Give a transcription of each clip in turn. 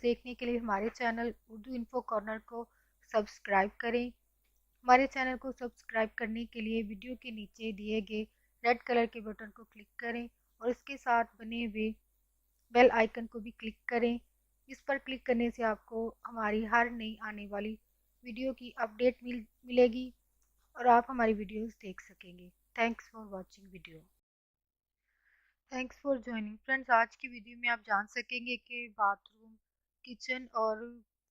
Videos देखने के लिए हमारे चैनल उर्दू इन्फो कॉर्नर को सब्सक्राइब करें। हमारे चैनल को सब्सक्राइब करने के लिए वीडियो के नीचे दिए गए रेड कलर के बटन को क्लिक करें और इसके साथ बने हुए बेल आइकन को भी क्लिक करें। इस पर क्लिक करने से आपको हमारी हर नई आने वाली वीडियो की अपडेट मिलेगी और आप हमारी वीडियोस देख सकेंगे। Thanks for watching video. Thanks for joining friends. आज की वीडियो में आप जान सकेंगे कि बाथरूम, किचन और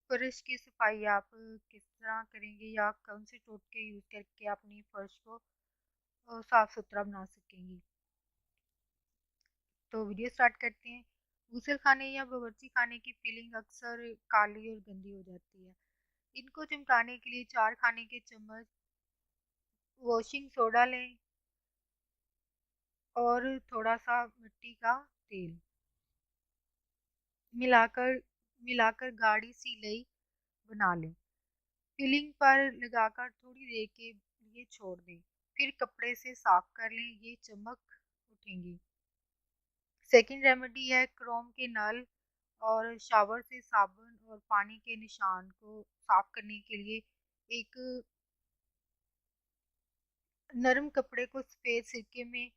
फर्श की सफाई आप किस तरह करेंगे या कौन से टोटके यूज़ करके अपनी फर्श को साफ सुथरा बना सकेंगे। तो वीडियो स्टार्ट करते हैं। गुसल खाने या बावर्ची खाने की फीलिंग अक्सर काली और गंदी हो जाती है। इनको चिमटाने के लिए 4 खाने के चम्मच वॉशिंग सोडा लें और थोड़ा सा मिट्टी का तेल मिलाकर मिलाकर गाढ़ी सी लई बना लें। फिलिंग पर लगाकर थोड़ी देर के लिए छोड़ दें, फिर कपड़े से साफ कर लें, ये चमक उठेंगी। सेकंड रेमेडी है क्रोम के नल और शावर से साबुन और पानी के निशान को साफ करने के लिए एक नरम कपड़े को सफेद सिरके में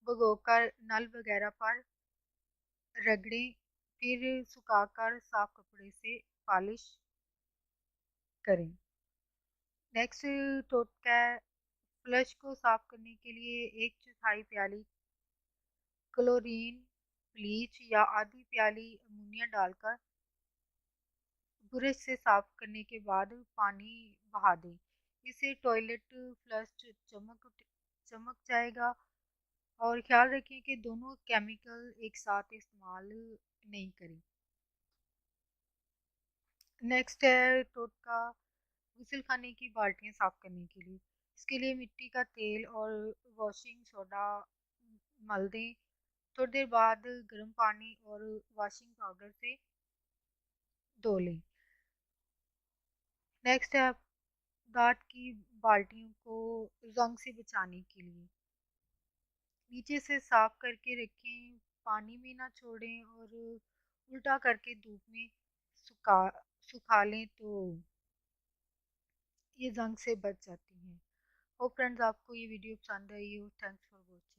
भिगोकर नल वगैरह पर रगड़ें, फिर सुखाकर साफ कपड़े से पॉलिश करें। नेक्स्ट टोटका है, फ्लश को साफ करने के लिए 1/4 प्याली क्लोरीन ब्लीच या आधी प्याली अमोनिया डालकर ब्रश से साफ करने के बाद पानी बहा दें। इससे टॉयलेट फ्लश चमक जाएगा। और ख्याल रखें कि दोनों केमिकल एक साथ इस्तेमाल नहीं करें। नेक्स्ट है टोटका गुसल खाने की बाल्टियाँ साफ करने के लिए। इसके लिए मिट्टी का तेल और वॉशिंग सोडा मल दें। थोड़ी देर बाद गर्म पानी और वॉशिंग पाउडर से धो लें। नेक्स्ट है दांत की बाल्टियों को जंग से बचाने के लिए नीचे से साफ करके रखें, पानी में ना छोड़ें और उल्टा करके धूप में सुखा सुखा लें तो ये जंग से बच जाती हैं। होप फ्रेंड्स आपको ये वीडियो पसंद आई हो। Thanks for watching.